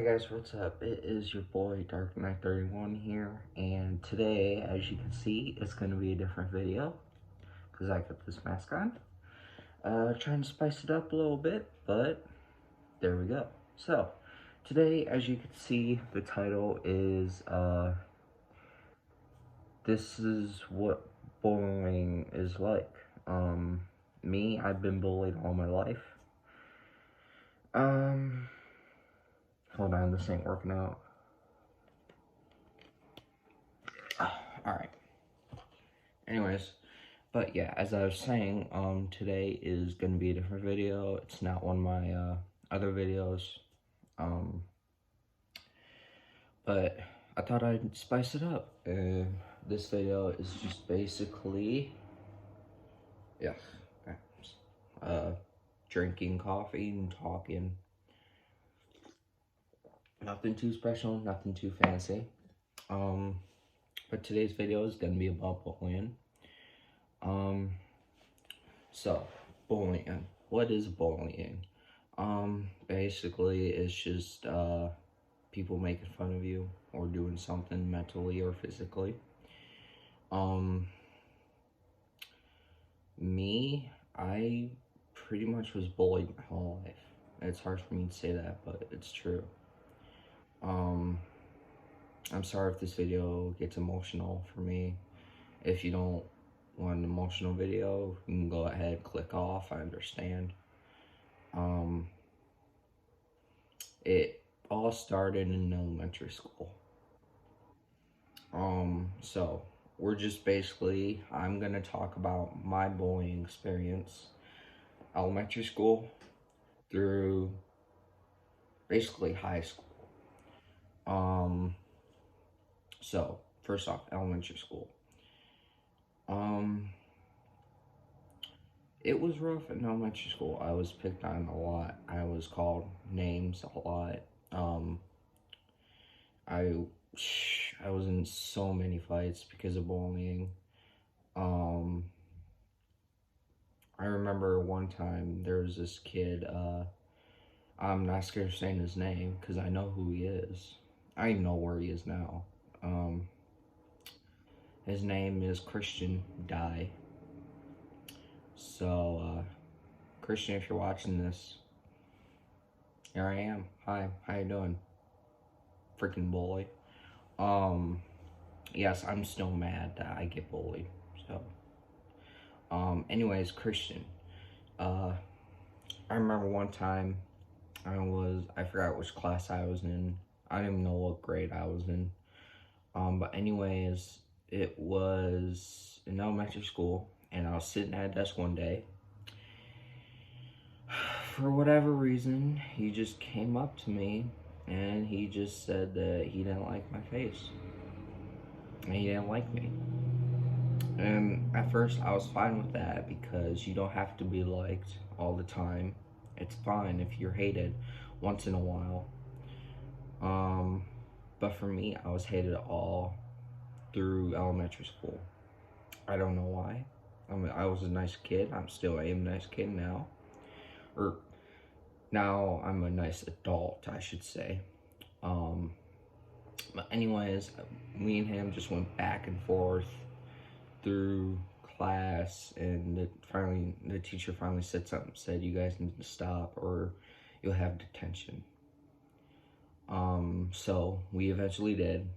Guys, what's up? It is your boy Dark Knight 31 here, and today, as you can see, it's going to be a different video because I got this mask on. Trying to spice it up a little bit, but there we go. So, today, as you can see, the title is This is what bullying is like. Me, I've been bullied all my life. Hold on, this ain't working out. Alright. Anyways, but yeah, as I was saying, today is gonna be a different video. It's not one of my other videos. But I thought I'd spice it up. This video is just basically, drinking coffee and talking. Nothing too special, nothing too fancy. But today's video is gonna be about bullying. So bullying. What is bullying? Basically it's just people making fun of you or doing something mentally or physically. Me, I pretty much was bullied my whole life. It's hard for me to say that, but it's true. I'm sorry if this video gets emotional for me. If you don't want an emotional video, you can go ahead, click off, I understand. It all started in elementary school. So we're just basically, I'm gonna talk about my bullying experience, elementary school through basically high school. So first off, elementary school. It was rough in elementary school. I was picked on a lot. I was called names a lot. I was in so many fights because of bullying. I remember one time there was this kid, I'm not scared of saying his name because I know who he is. I know where he is now. His name is Christian Dye. So, Christian, if you're watching this, here I am. Hi, how you doing? Freaking bully. Yes, I'm still mad that I get bullied. So, anyways, Christian. I remember one time I forgot which class I was in. I don't even know what grade I was in. But anyways, it was in elementary school, and I was sitting at a desk one day. For whatever reason, he just came up to me, and he just said that he didn't like my face. And he didn't like me. And at first, I was fine with that, because you don't have to be liked all the time. It's fine if you're hated once in a while. But for me, I was hated all through elementary school. I don't know why. I was a nice kid. I am a nice kid now. Or now I'm a nice adult, I should say. But anyways, me and him just went back and forth through class, and the teacher finally said something. Said, "You guys need to stop, or you'll have detention." So we eventually did.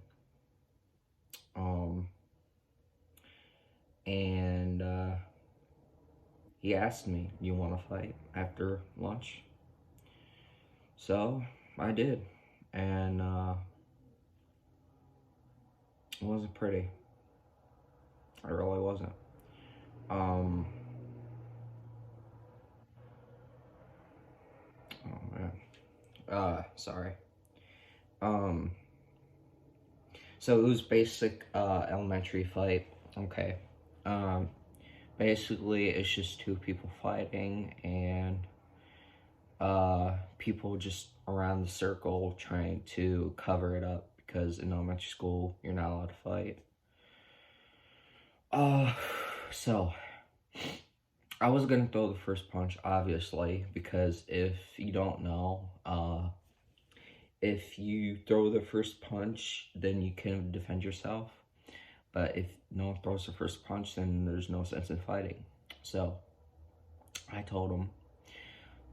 And he asked me, "You want to fight after lunch?" So I did, and it wasn't pretty. It really wasn't. Oh man. Sorry. So it was basic elementary fight. Okay. Basically it's just two people fighting, and people just around the circle trying to cover it up, because in elementary school you're not allowed to fight. So I was gonna throw the first punch, obviously, because if you don't know, if you throw the first punch, then you can defend yourself. But if no one throws the first punch, then there's no sense in fighting. So I told him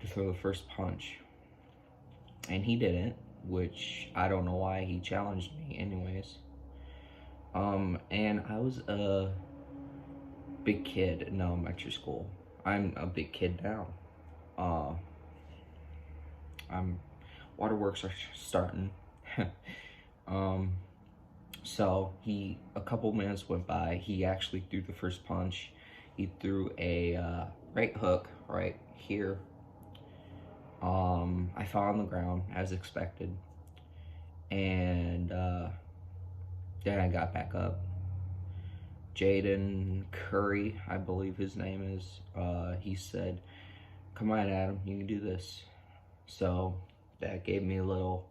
to throw the first punch, and he didn't, which I don't know why he challenged me anyways. And I was a big kid in elementary school. I'm a big kid now. I'm Waterworks are starting. um, so a couple minutes went by. He actually threw the first punch. He threw a right hook right here. I fell on the ground as expected, and then I got back up. Jaden Curry, I believe his name is. He said, "Come on, Adam, you can do this." So that gave me a little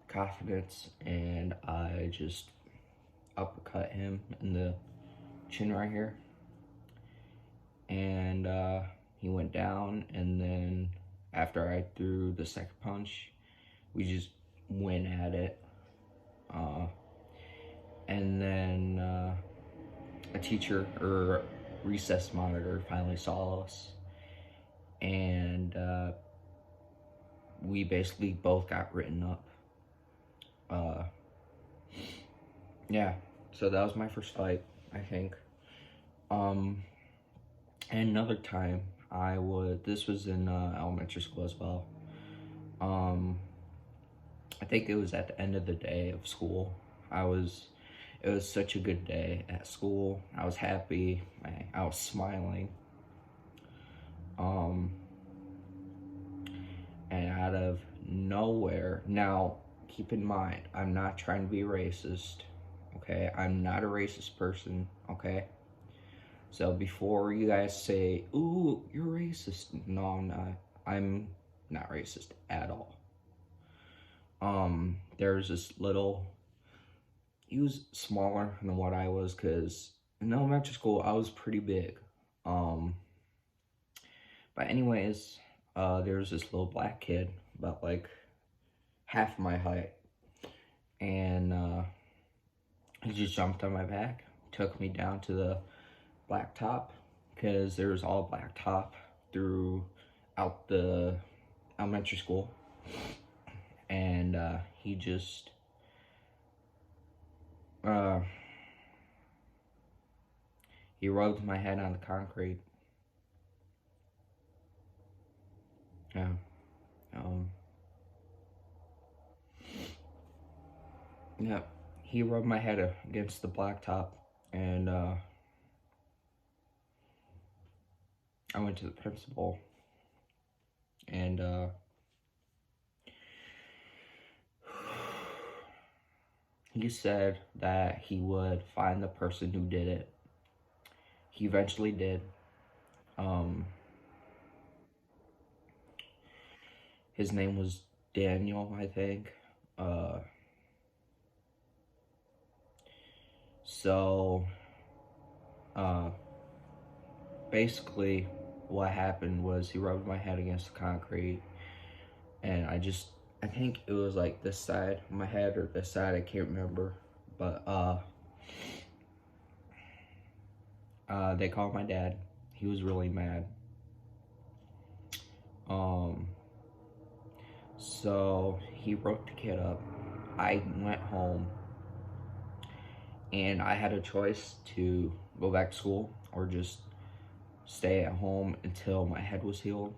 confidence, and I just uppercut him in the chin right here, and he went down. And then after I threw the second punch, we just went at it. And then a teacher or recess monitor finally saw us, and we basically both got written up. Yeah, so that was my first fight, I think. And another time, this was in elementary school as well. I think it was at the end of the day of school. It was such a good day at school. I was happy, I was smiling. And out of nowhere, now keep in mind, I'm not trying to be racist, okay? I'm not a racist person, okay? So before you guys say, "Ooh, you're racist," no, I'm not. I'm not racist at all. There's this he was smaller than what I was, because in elementary school, I was pretty big. But anyways, there was this little black kid, about like half my height, and he just jumped on my back, took me down to the blacktop, because there was all blacktop throughout the elementary school, and he just he rubbed my head on the concrete. Yeah. Yeah, he rubbed my head against the blacktop, and I went to the principal, and he said that he would find the person who did it. He eventually did. His name was Daniel, I think. So, basically, what happened was he rubbed my head against the concrete, and I think it was like this side of my head or this side, I can't remember, but they called my dad. He was really mad. So he wrote the kid up. I went home, and I had a choice to go back to school or just stay at home until my head was healed.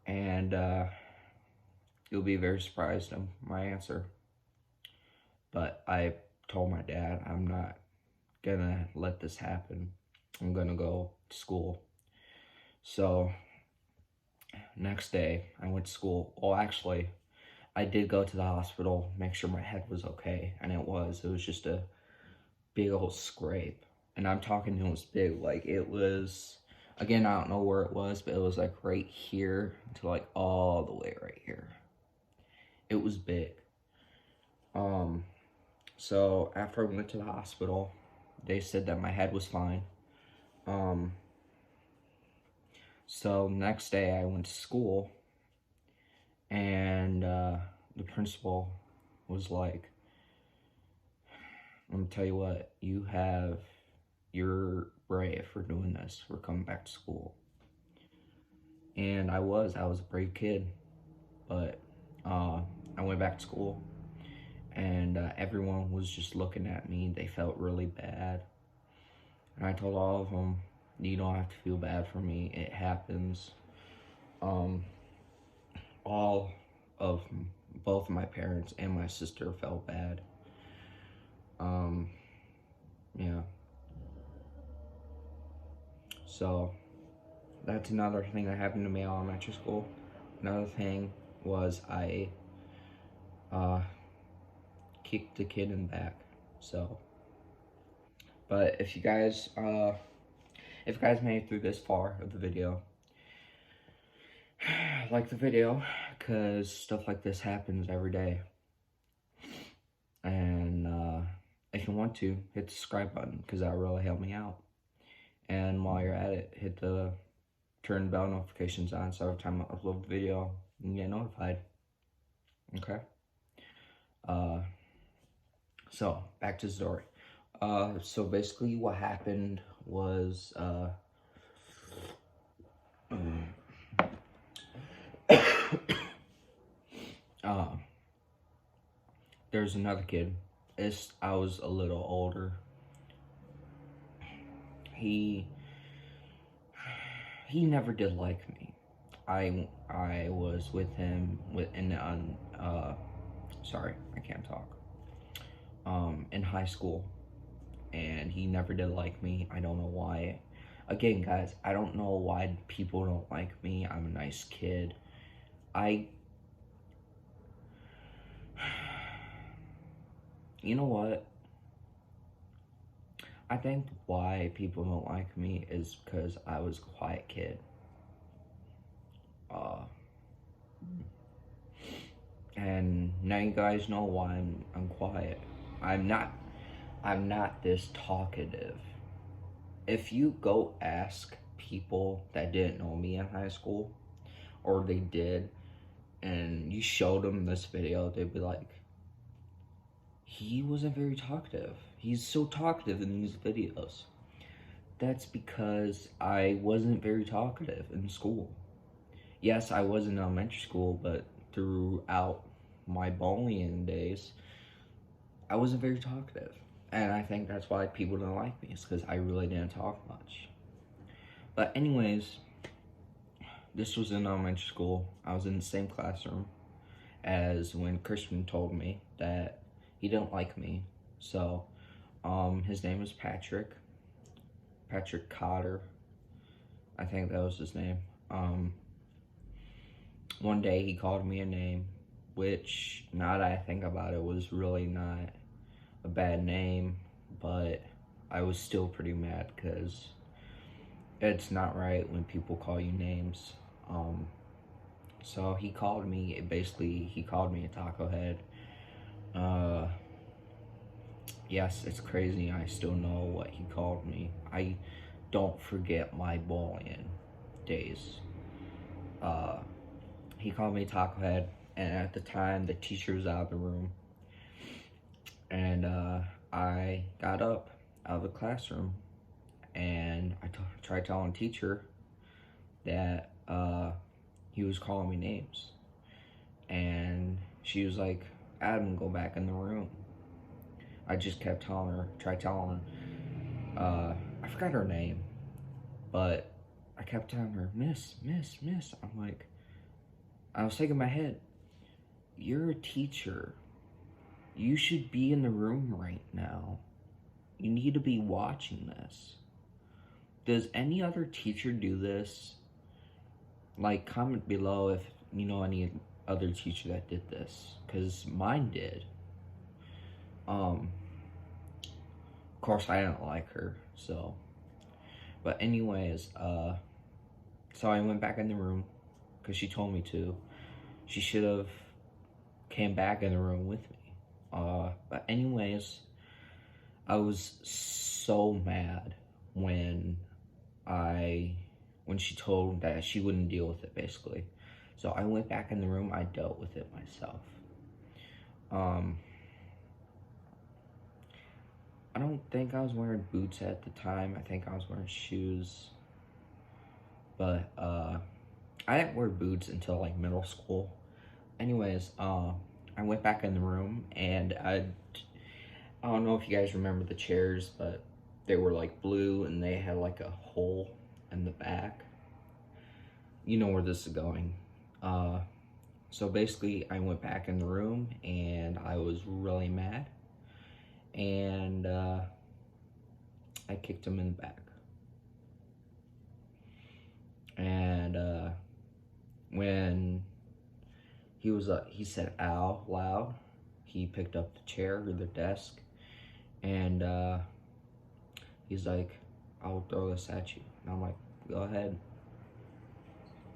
And you'll be very surprised at my answer. But I told my dad, I'm not gonna let this happen. I'm gonna go to school. So next day I went to school. Well, actually, I did go to the hospital, make sure my head was okay, and it was just a big old scrape. And I'm talking, it was big, like it was, again, I don't know where it was, but it was like right here to like all the way right here. It was big. So after I went to the hospital, they said that my head was fine. So next day I went to school, And the principal was like, "Let me tell you what, you're brave for doing this, for coming back to school." And I was a brave kid, but I went back to school, and everyone was just looking at me. They felt really bad. And I told all of them, "You don't have to feel bad for me. It happens." Um, all of both my parents and my sister felt bad. Yeah. So that's another thing that happened to me in elementary school. Another thing was I kicked the kid in the back. So, but if you guys made it through this far of the video, like the video, because stuff like this happens every day. And if you want to, hit the subscribe button, because that really help me out. And while you're at it, hit the turn bell notifications on, so every time I upload a video, you can get notified. Okay? So back to the story. So basically what happened was, there's another kid. I was a little older. He never did like me. I was with him sorry, I can't talk. In high school, and he never did like me. I don't know why. Again, guys, I don't know why people don't like me. I'm a nice kid. You know what? I think why people don't like me is because I was a quiet kid. And now you guys know why I'm quiet. I'm not this talkative. If you go ask people that didn't know me in high school, or they did, and you showed them this video, they'd be like, "He wasn't very talkative. He's so talkative in these videos." That's because I wasn't very talkative in school. Yes, I was in elementary school, but throughout my bullying days, I wasn't very talkative. And I think that's why people don't like me. It's because I really didn't talk much. But anyways, this was in elementary school. I was in the same classroom as when Christian told me that he didn't like me. So, his name was Patrick Cotter. I think that was his name. One day he called me a name, which, now that I think about it, was really not a bad name, but I was still pretty mad because it's not right when people call you names. So he called me a taco head. Yes, it's crazy. I still know what he called me. I don't forget my bullying days. He called me taco head, and at the time the teacher was out of the room, and I got up out of the classroom, and I tried telling the teacher that he was calling me names, and she was like, "Adam, go back in the room." I just kept telling her, I forgot her name, but I kept telling her, "Miss." I'm like, I was thinking in my head, "You're a teacher. You should be in the room right now. You need to be watching this." Does any other teacher do this? Like, comment below if you know any other teacher that did this, because mine did. Of course, I didn't like her, so. But anyways, so I went back in the room because she told me to. She should have came back in the room with me. But anyways, I was so mad when she told that she wouldn't deal with it, basically. So I went back in the room. I dealt with it myself. Um, I don't think I was wearing boots at the time. I think I was wearing shoes. But I didn't wear boots until like middle school. Anyways, I went back in the room, and I don't know if you guys remember the chairs, but they were like blue and they had like a hole in the back. You know where this is going. So basically, I went back in the room and I was really mad, and I kicked him in the back. And when he said "ow" loud, he picked up the chair or the desk, and he's like, "I'll throw this at you." And I'm like,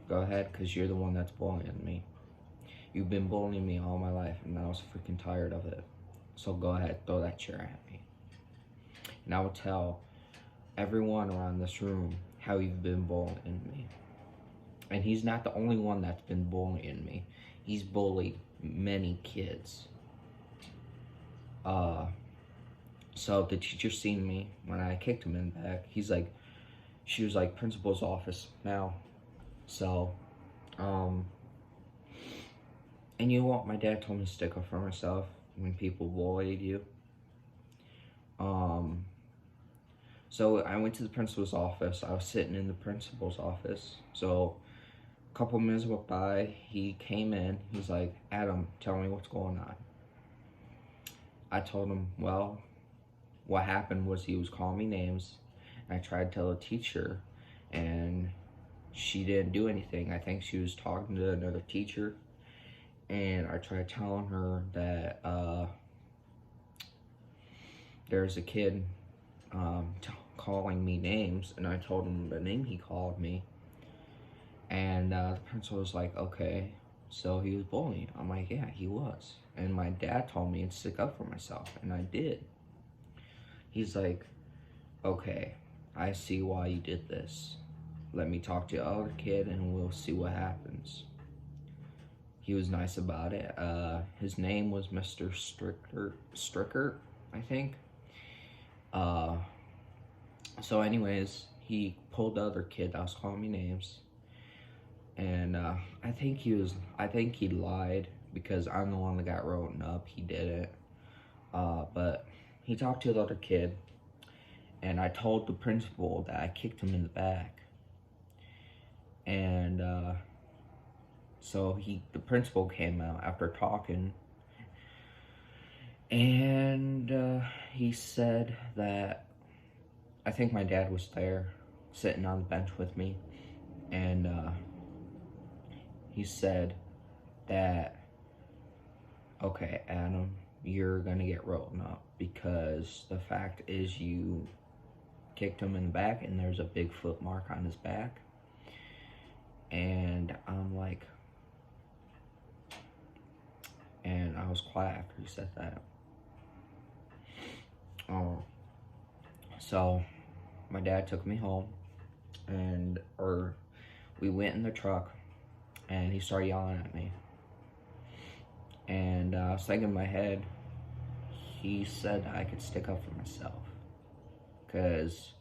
Go ahead, because you're the one that's bullying me. You've been bullying me all my life, and I was freaking tired of it. So go ahead, throw that chair at me. And I will tell everyone around this room how you've been bullying me. And he's not the only one that's been bullying me. He's bullied many kids. So the teacher seen me when I kicked him in the back. She was like, "Principal's office now." So, and you know what? My dad told me to stick up for myself when people bullied you. So I went to the principal's office. I was sitting in the principal's office. So a couple minutes went by. He came in. He's like, "Adam, tell me what's going on." I told him, well, what happened was he was calling me names. I tried to tell the teacher, and she didn't do anything. I think she was talking to another teacher. And I tried telling her that there's a kid calling me names, and I told him the name he called me. And the principal was like, "Okay, so he was bullying." I'm like, "Yeah, he was." And my dad told me to stick up for myself, and I did. He's like, "Okay, I see why you did this. Let me talk to the other kid, and we'll see what happens." He was nice about it. His name was Mr. Stricker, I think. So anyways, he pulled the other kid that was calling me names. And I think he lied, because I'm the one that got written up. He didn't. But he talked to the other kid, and I told the principal that I kicked him in the back. And so the principal came out after talking, and he said that, I think my dad was there sitting on the bench with me, and he said that, "Okay, Adam, you're gonna get written up, because the fact is you kicked him in the back and there's a big foot mark on his back." And I'm like, and I was quiet after he said that. So my dad took me home, or we went in the truck, and he started yelling at me. And I was thinking in my head, he said I could stick up for myself. Because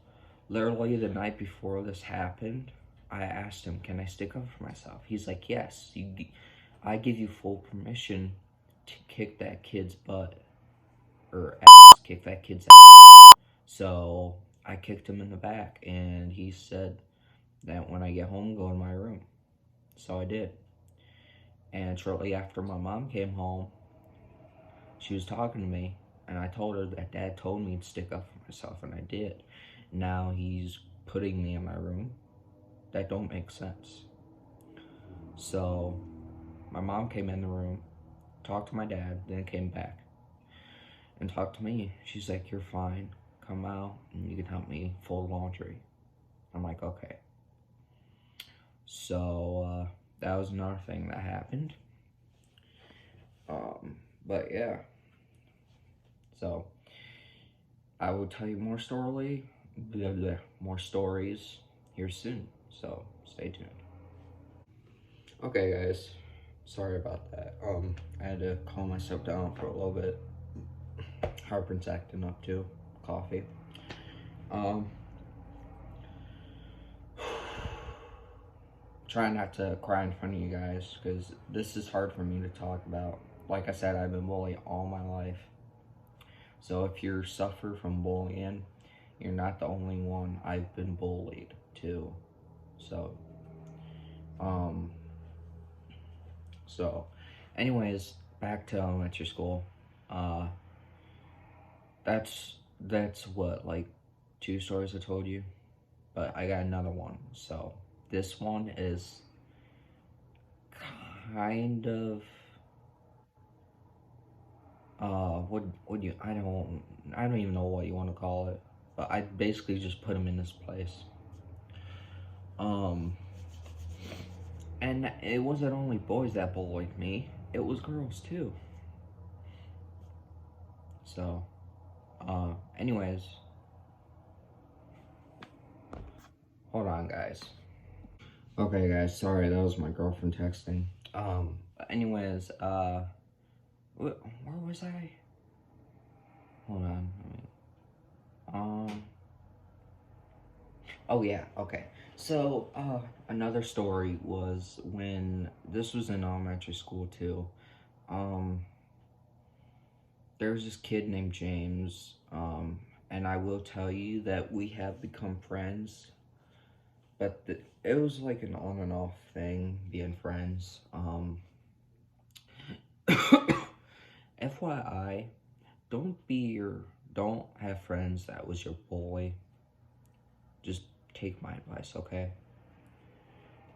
literally the night before this happened, I asked him, "Can I stick up for myself?" He's like, "Yes, I give you full permission to kick that kid's butt, or kick that kid's ass." So I kicked him in the back, and he said that when I get home, go in my room. So I did. And shortly after my mom came home, she was talking to me, and I told her that Dad told me to stick up for myself, and I did. Now he's putting me in my room. That don't make sense. So my mom came in the room, talked to my dad, then came back and talked to me. She's like, "You're fine. Come out and you can help me fold laundry." I'm like, "Okay." So that was another thing that happened. But yeah. So I will tell you more stories here soon. So stay tuned. Okay, guys. Sorry about that. I had to calm myself down for a little bit. Heartburn's acting up too. Coffee. Um, try not to cry in front of you guys because this is hard for me to talk about. Like I said, I've been bullied all my life. So if you suffer from bullying, you're not the only one. I've been bullied too. So, um, so, anyways, back to elementary school. Uh, that's what, like, two stories I told you, but I got another one. So this one is kind of what do you I don't even know what you want to call it, but I basically just put him in this place. Um, and it wasn't only boys that bullied me; it was girls too. So, anyways, hold on, guys. Okay, guys, sorry, that was my girlfriend texting. Anyways, where was I? Hold on. Um, oh yeah, okay. So, another story was when this was in elementary school too. Um, there was this kid named James, and I will tell you that we have become friends, but it was like an on and off thing, being friends. FYI, don't have friends that was your bully. Just take my advice, okay?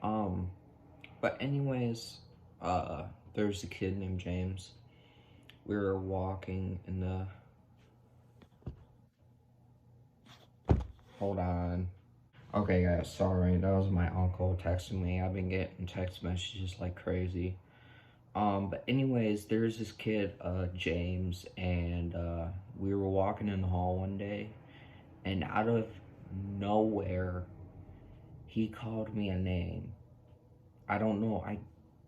Um, but anyways, there's a kid named James. We were walking in the. Hold on. Okay, guys, sorry. That was my uncle texting me. I've been getting text messages like crazy. But anyways, there's this kid, James, and we were walking in the hall one day, and out of nowhere, he called me a name. I don't know. I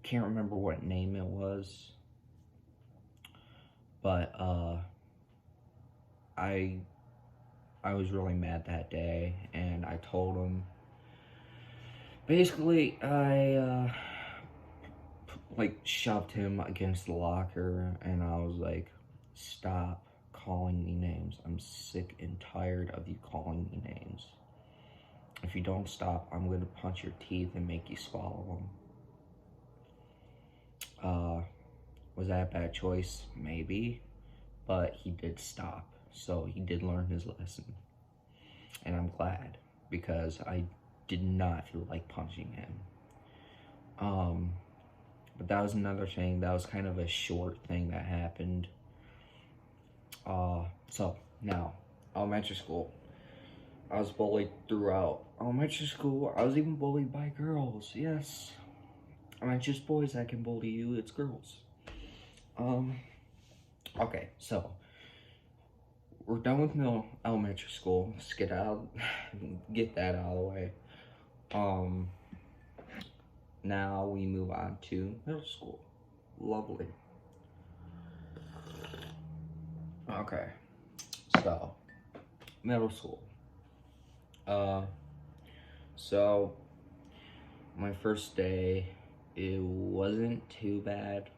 can't remember what name it was, but I I was really mad that day, and I told him. Basically, I like shoved him against the locker, and I was like, "Stop calling me names. I'm sick and tired of you calling me names. If you don't stop, I'm going to punch your teeth and make you swallow them." Was that a bad choice? Maybe, but he did stop, so he did learn his lesson, and I'm glad because I did not feel like punching him. But that was another thing. That was kind of a short thing that happened. So now, elementary school. I was bullied throughout elementary school. I was even bullied by girls. Yes, not just boys that can bully you. It's girls. Okay, so we're done with elementary school. Let's get that out of the way. Now we move on to middle school. Lovely. Okay, so middle school. So my first day, it wasn't too bad.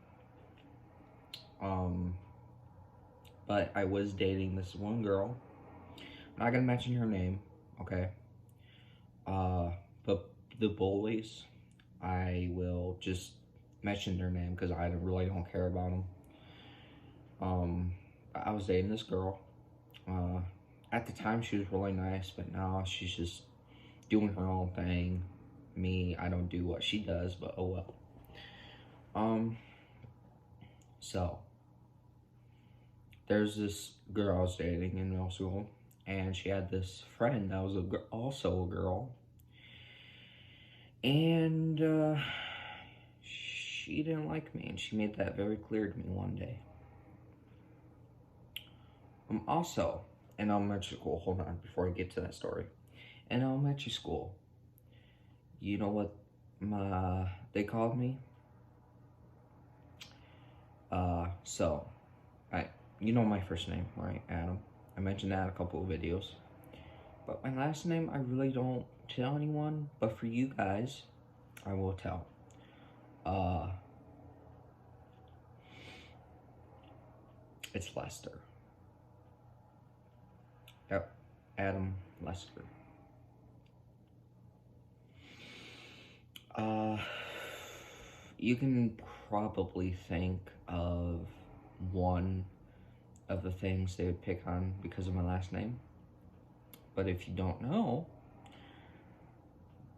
But I was dating this one girl. I'm not gonna mention her name, okay? But the bullies, I will just mention their name because I really don't care about them. I was dating this girl. At the time, she was really nice, but now she's just doing her own thing. Me, I don't do what she does, but oh well. So there's this girl I was dating in middle school, and she had this friend that was also a girl, and she didn't like me, and she made that very clear to me one day. Also, in elementary school, hold on, before I get to that story. In elementary school, you know what they called me. So, you know my first name, right? Adam. I mentioned that in a couple of videos. But my last name, I really don't tell anyone. But for you guys, I will tell. It's Lester. Yep, Adam Lester. You can probably think of one of the things they would pick on because of my last name. But if you don't know,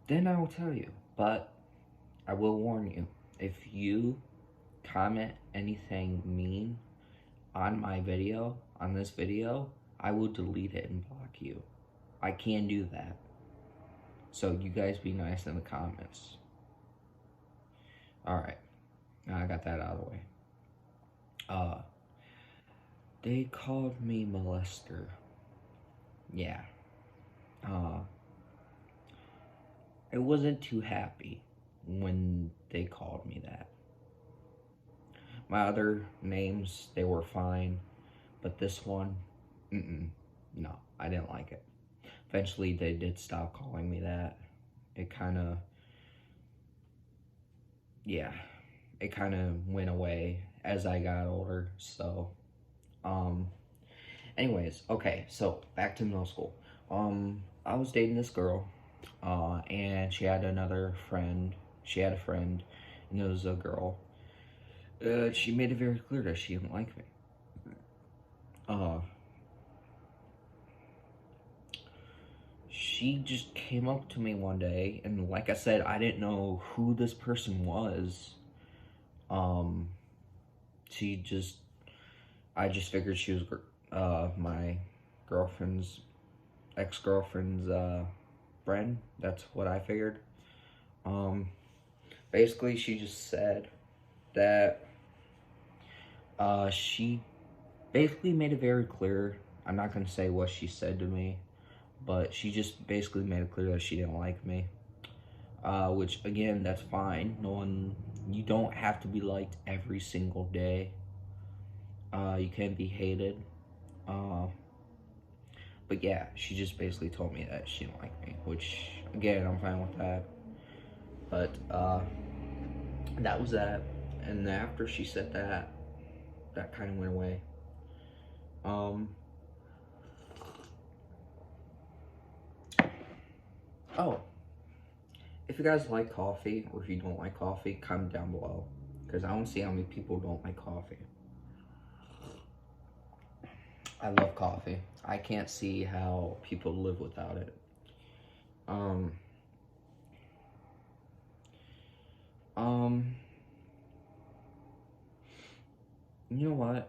then I will tell you. But I will warn you, if you comment anything mean on my video, on this video, I will delete it and block you. I can do that. So you guys be nice in the comments. Alright, now I got that out of the way. They called me molester. Yeah. I wasn't too happy when they called me that. My other names, they were fine, but this one, no, I didn't like it. Eventually, they did stop calling me that. It kind of went away as I got older, so, anyways, okay, so, back to middle school. I was dating this girl, and she had a friend, and it was a girl. She made it very clear that she didn't like me. She just came up to me one day, and like I said, I didn't know who this person was. I just figured she was my ex-girlfriend's friend. That's what I figured. Basically, she just said that she basically made it very clear. I'm not gonna say what she said to me, but she just basically made it clear that she didn't like me. Which, again, that's fine. You don't have to be liked every single day. You can be hated. But yeah, she just basically told me that she didn't like me, which, again, I'm fine with that. But, that was that. And after she said that, that kind of went away. Oh, if you guys like coffee, or if you don't like coffee, comment down below, because I want to see how many people don't like coffee. I love coffee. I can't see how people live without it. You know what?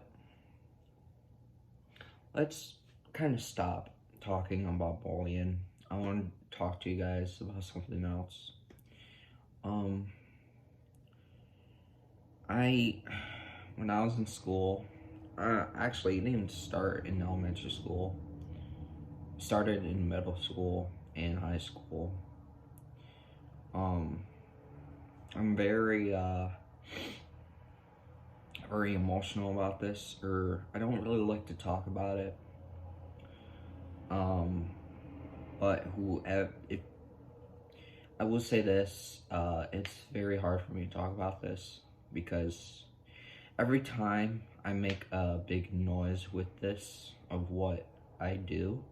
Let's kind of stop talking about bullying. I want to talk to you guys about something else. When I was in school, actually, it didn't even start in elementary school. It started in middle school and high school. I'm very emotional about this, or I don't really like to talk about it. But I will say this, it's very hard for me to talk about this, because every time I make a big noise with this, of what I do,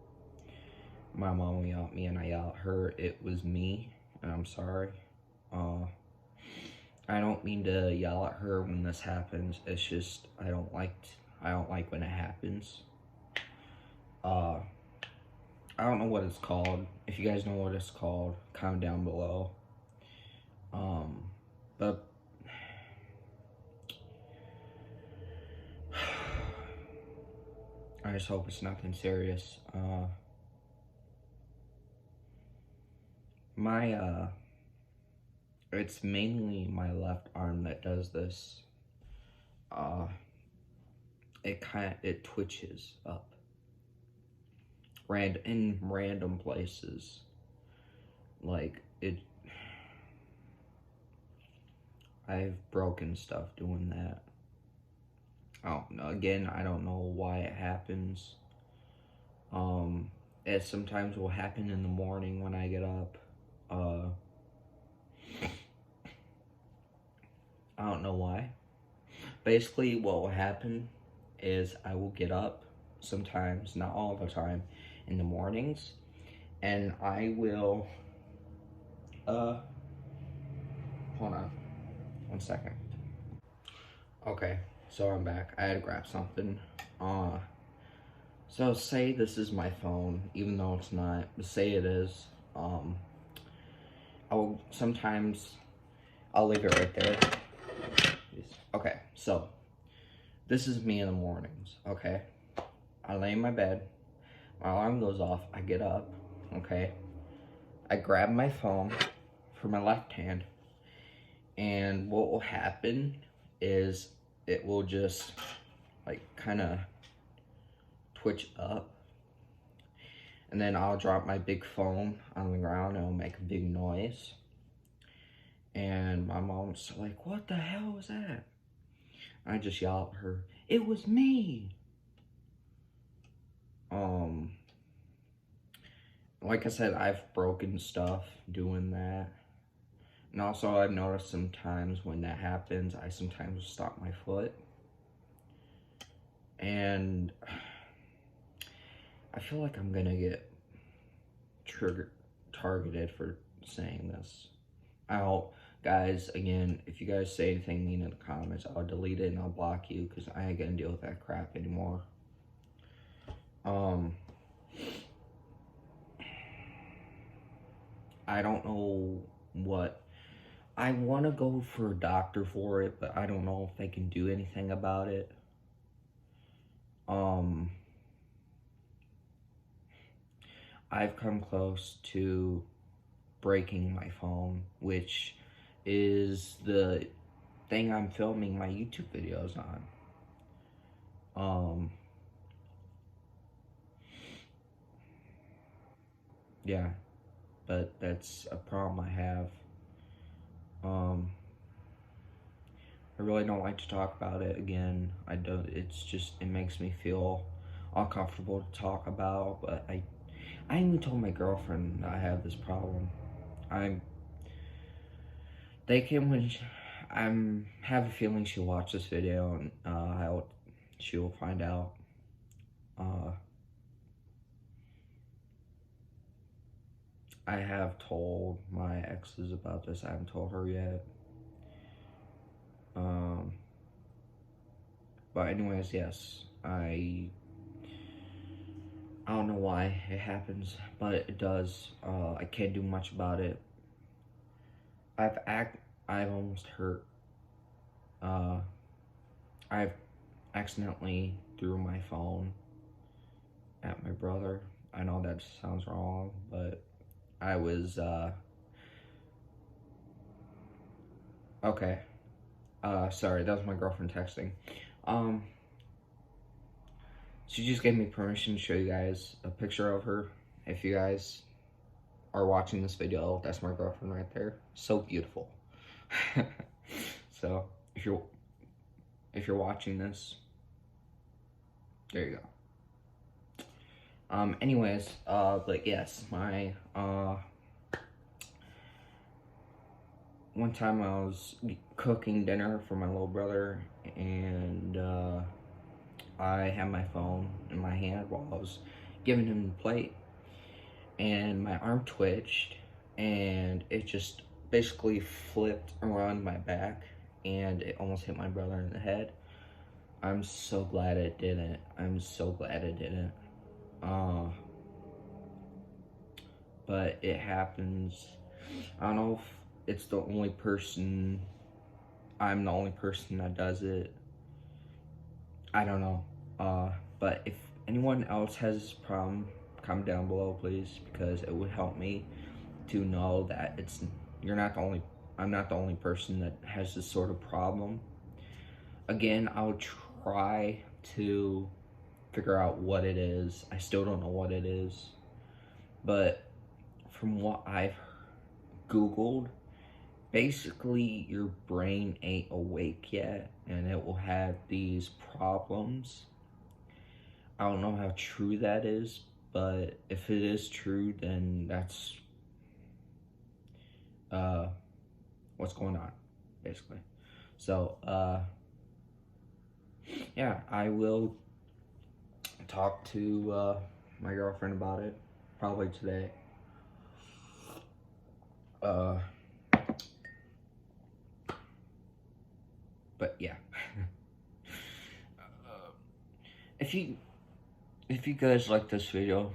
my mom will yell at me and I yell at her. It was me, and I'm sorry. I don't mean to yell at her when this happens. It's just, I don't like when it happens. I don't know what it's called. If you guys know what it's called, comment down below. But I just hope it's nothing serious. It's mainly my left arm that does this. It twitches up. In random places. Like, I've broken stuff doing that. Again, I don't know why it happens. It sometimes will happen in the morning when I get up. I don't know why. Basically, what will happen is I will get up sometimes, not all the time, in the mornings, and I will, hold on, 1 second. Okay, so I'm back. I had to grab something. So say this is my phone, even though it's not, but say it is. I'll leave it right there. Okay, so this is me in the mornings, okay? I lay in my bed, my alarm goes off, I get up, okay? I grab my phone for my left hand, and what will happen is it will just like kind of twitch up, and then I'll drop my big phone on the ground and it'll make a big noise. And my mom's like, "What the hell was that?" I just yell at her, "It was me." Like I said, I've broken stuff doing that. And also I've noticed sometimes when that happens, I sometimes stop my foot. And I feel like I'm gonna get targeted for saying this. Guys, again, if you guys say anything mean in the comments, I'll delete it and I'll block you because I ain't gonna deal with that crap anymore. I don't know what. I want to go for a doctor for it, but I don't know if they can do anything about it. I've come close to breaking my phone, which is the thing I'm filming my YouTube videos on. Yeah, but that's a problem I have. I really don't like to talk about it again. It makes me feel uncomfortable to talk about, but I even told my girlfriend I have this problem. I have a feeling she'll watch this video and she will find out. I have told my exes about this. I haven't told her yet. But anyways, yes, I don't know why it happens, but it does. I can't do much about it. I've almost hurt. I've accidentally threw my phone at my brother. I know that sounds wrong, but I was, okay. Sorry, that was my girlfriend texting. She just gave me permission to show you guys a picture of her. If you guys are watching this video, that's my girlfriend right there. So beautiful. So, if you're watching this, there you go. Anyways, but yes, my, one time I was cooking dinner for my little brother, and, I had my phone in my hand while I was giving him the plate, and my arm twitched, and it just basically flipped around my back, and it almost hit my brother in the head. I'm so glad it didn't. I'm so glad it didn't. But it happens. I don't know if it's the only person, I'm the only person that does it. I don't know. But if anyone else has this problem, comment down below, please, because it would help me to know that I'm not the only person that has this sort of problem. Again, I'll try to figure out what it is. I still don't know what it is, but from what I've Googled, basically your brain ain't awake yet and it will have these problems. I don't know how true that is, but if it is true, then that's what's going on, basically. So yeah, I will talk to my girlfriend about it probably today. But yeah. if you guys like this video,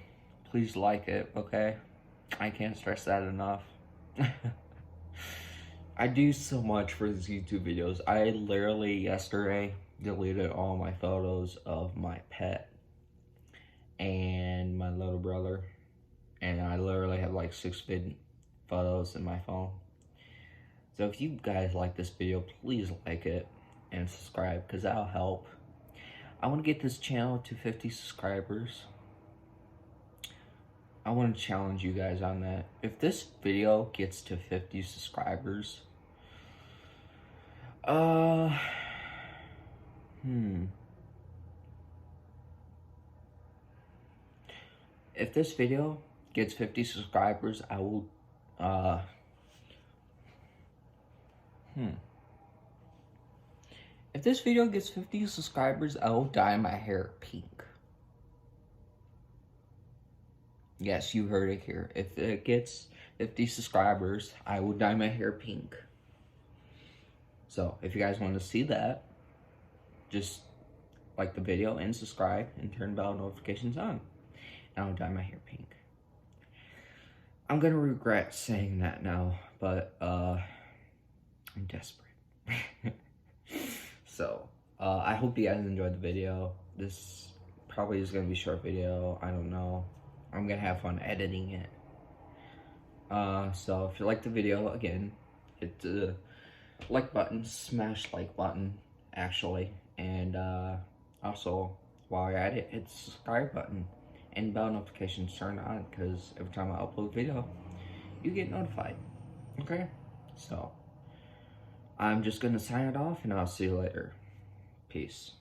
please like it, okay? I can't stress that enough. I do so much for these YouTube videos. I literally yesterday deleted all my photos of my pet and my little brother, and I literally have like 6 photos in my phone. So if you guys like this video, please like it and subscribe, because that'll help. I want to get this channel to 50 subscribers. I want to challenge you guys on that. If this video gets to 50 subscribers, if this video gets 50 subscribers, I will, if this video gets 50 subscribers, I will dye my hair pink. Yes, you heard it here. If it gets 50 subscribers, I will dye my hair pink. So, if you guys want to see that, just like the video and subscribe and turn bell notifications on. And I'll dye my hair pink. I'm gonna regret saying that now, but I'm desperate. So, I hope you guys enjoyed the video. This probably is gonna be a short video. I don't know. I'm gonna have fun editing it. So if you like the video, again, hit the like button, smash like button, actually. And also, while you're at it, hit the subscribe button and bell notifications turn on, because every time I upload a video, you get notified. Okay? So, I'm just gonna sign it off, and I'll see you later. Peace.